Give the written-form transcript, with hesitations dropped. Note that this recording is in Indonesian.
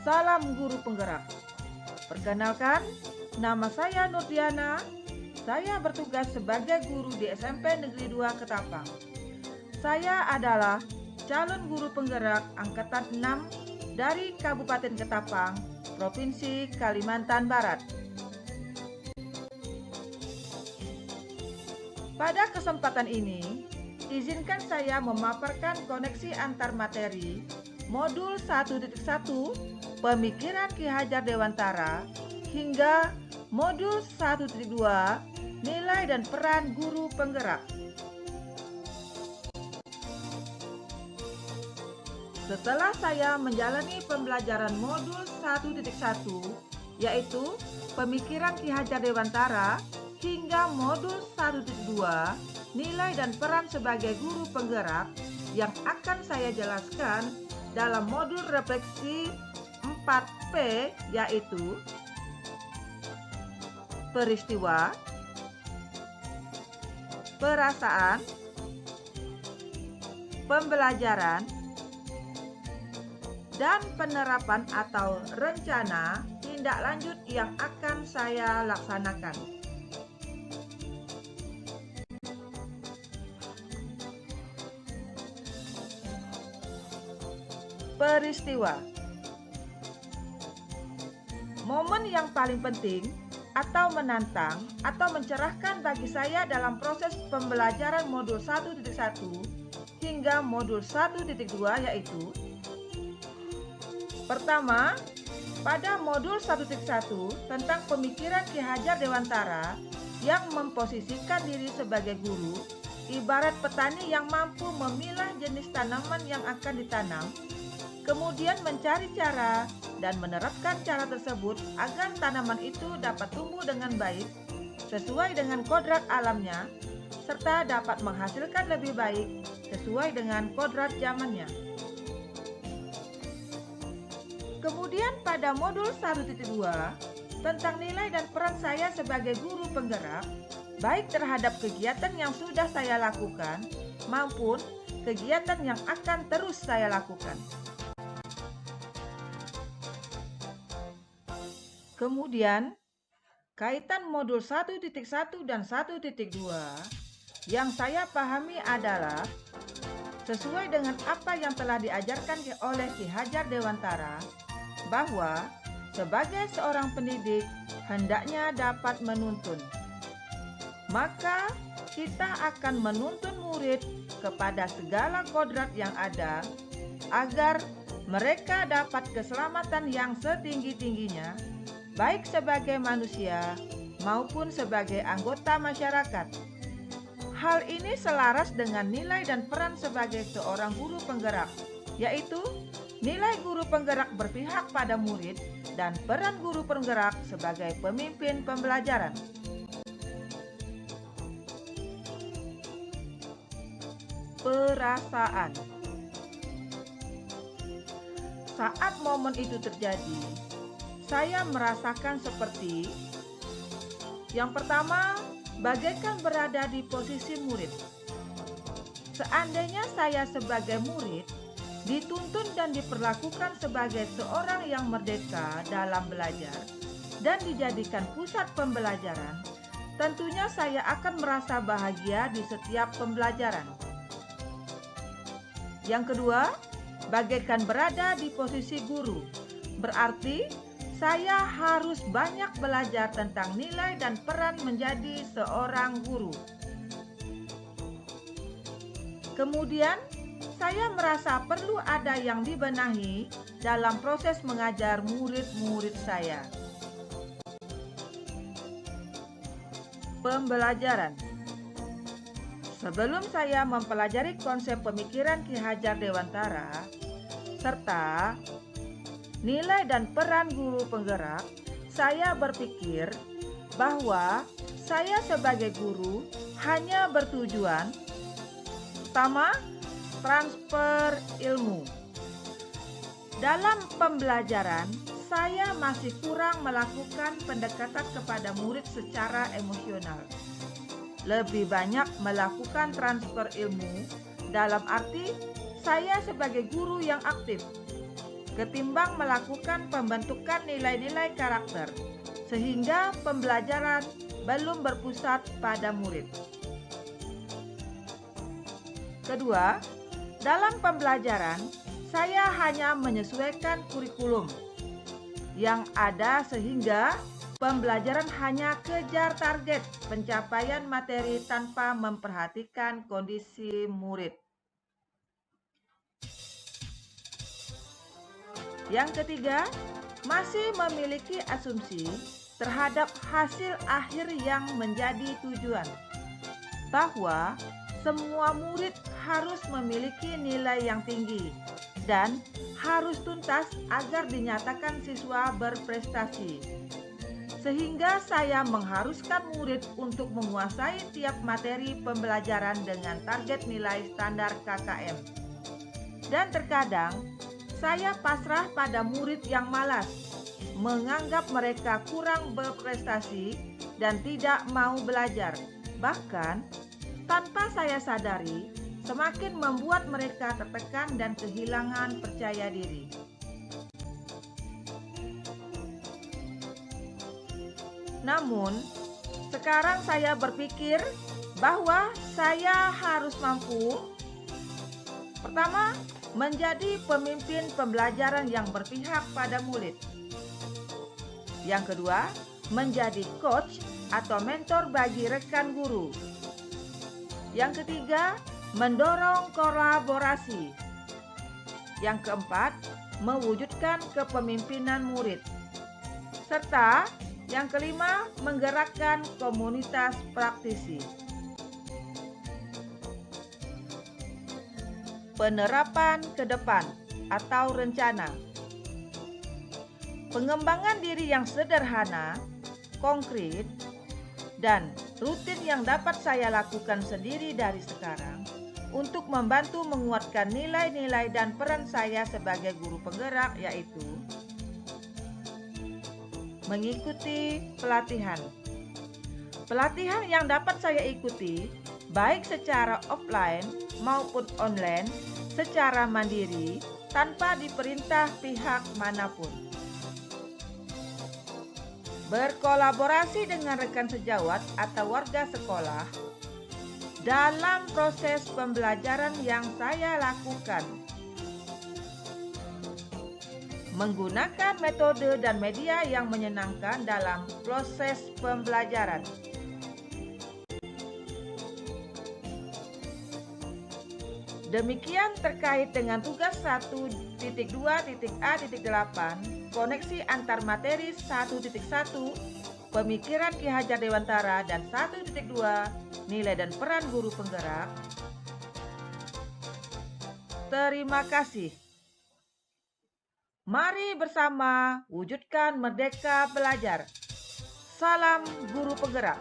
Salam Guru Penggerak. Perkenalkan, nama saya Nurdiana. Saya bertugas sebagai guru di SMP Negeri 2 Ketapang. Saya adalah calon guru penggerak angkatan 6 dari Kabupaten Ketapang, Provinsi Kalimantan Barat. Pada kesempatan ini, izinkan saya memaparkan koneksi antar materi modul 1.1 Pemikiran Ki Hajar Dewantara hingga modul 1.2 Nilai dan Peran Guru Penggerak. Setelah saya menjalani pembelajaran modul 1.1 yaitu Pemikiran Ki Hajar Dewantara hingga modul 1.2 Nilai dan Peran sebagai Guru Penggerak yang akan saya jelaskan dalam modul refleksi 4P yaitu peristiwa, perasaan, pembelajaran, dan penerapan atau rencana tindak lanjut yang akan saya laksanakan. Peristiwa. Momen yang paling penting atau menantang atau mencerahkan bagi saya dalam proses pembelajaran modul 1.1 hingga modul 1.2 yaitu: pertama, pada modul 1.1 tentang pemikiran Ki Hajar Dewantara yang memposisikan diri sebagai guru ibarat petani yang mampu memilah jenis tanaman yang akan ditanam, kemudian mencari cara dan menerapkan cara tersebut agar tanaman itu dapat tumbuh dengan baik sesuai dengan kodrat alamnya serta dapat menghasilkan lebih baik sesuai dengan kodrat zamannya. Kemudian pada modul 1.2 tentang nilai dan peran saya sebagai guru penggerak baik terhadap kegiatan yang sudah saya lakukan maupun kegiatan yang akan terus saya lakukan. Kemudian, kaitan modul 1.1 dan 1.2 yang saya pahami adalah sesuai dengan apa yang telah diajarkan oleh Ki Hajar Dewantara bahwa sebagai seorang pendidik hendaknya dapat menuntun. Maka kita akan menuntun murid kepada segala kodrat yang ada agar mereka dapat keselamatan yang setinggi-tingginya baik sebagai manusia maupun sebagai anggota masyarakat. Hal ini selaras dengan nilai dan peran sebagai seorang guru penggerak, yaitu nilai guru penggerak berpihak pada murid dan peran guru penggerak sebagai pemimpin pembelajaran. Perasaan. Saat momen itu terjadi, saya merasakan seperti yang pertama, bagaikan berada di posisi murid. Seandainya saya sebagai murid dituntun dan diperlakukan sebagai seorang yang merdeka dalam belajar dan dijadikan pusat pembelajaran, tentunya saya akan merasa bahagia di setiap pembelajaran. Yang kedua, bagaikan berada di posisi guru. Berarti saya harus banyak belajar tentang nilai dan peran menjadi seorang guru. Kemudian, saya merasa perlu ada yang dibenahi dalam proses mengajar murid-murid saya. Pembelajaran. Sebelum saya mempelajari konsep pemikiran Ki Hajar Dewantara serta nilai dan peran guru penggerak, saya berpikir bahwa saya sebagai guru hanya bertujuan pertama, transfer ilmu. Dalam pembelajaran, saya masih kurang melakukan pendekatan kepada murid secara emosional. Lebih banyak melakukan transfer ilmu dalam arti saya sebagai guru yang aktif. ketimbang melakukan pembentukan nilai-nilai karakter, sehingga pembelajaran belum berpusat pada murid. Kedua, dalam pembelajaran, saya hanya menyesuaikan kurikulum yang ada sehingga pembelajaran hanya kejar target pencapaian materi tanpa memperhatikan kondisi murid. Yang ketiga, masih memiliki asumsi terhadap hasil akhir yang menjadi tujuan, bahwa semua murid harus memiliki nilai yang tinggi dan harus tuntas agar dinyatakan siswa berprestasi. Sehingga saya mengharuskan murid untuk menguasai tiap materi pembelajaran dengan target nilai standar KKM. Dan terkadang saya pasrah pada murid yang malas, menganggap mereka kurang berprestasi dan tidak mau belajar. Bahkan tanpa saya sadari, semakin membuat mereka tertekan dan kehilangan percaya diri. Namun, sekarang saya berpikir bahwa saya harus mampu, pertama, menjadi pemimpin pembelajaran yang berpihak pada murid. Yang kedua, menjadi coach atau mentor bagi rekan guru. Yang ketiga, mendorong kolaborasi. Yang keempat, mewujudkan kepemimpinan murid. Serta yang kelima, menggerakkan komunitas praktisi. Penerapan ke depan atau rencana. Pengembangan diri yang sederhana, konkret, dan rutin yang dapat saya lakukan sendiri dari sekarang untuk membantu menguatkan nilai-nilai dan peran saya sebagai guru penggerak, yaitu mengikuti pelatihan. Pelatihan yang dapat saya ikuti baik secara offline maupun online secara mandiri tanpa diperintah pihak manapun. Berkolaborasi dengan rekan sejawat atau warga sekolah dalam proses pembelajaran yang saya lakukan. Menggunakan metode dan media yang menyenangkan dalam proses pembelajaran. Demikian terkait dengan tugas 1.2.A.8, koneksi antar materi 1.1, pemikiran Ki Hajar Dewantara, dan 1.2, nilai dan peran guru penggerak. Terima kasih. Mari bersama wujudkan merdeka belajar. Salam guru penggerak.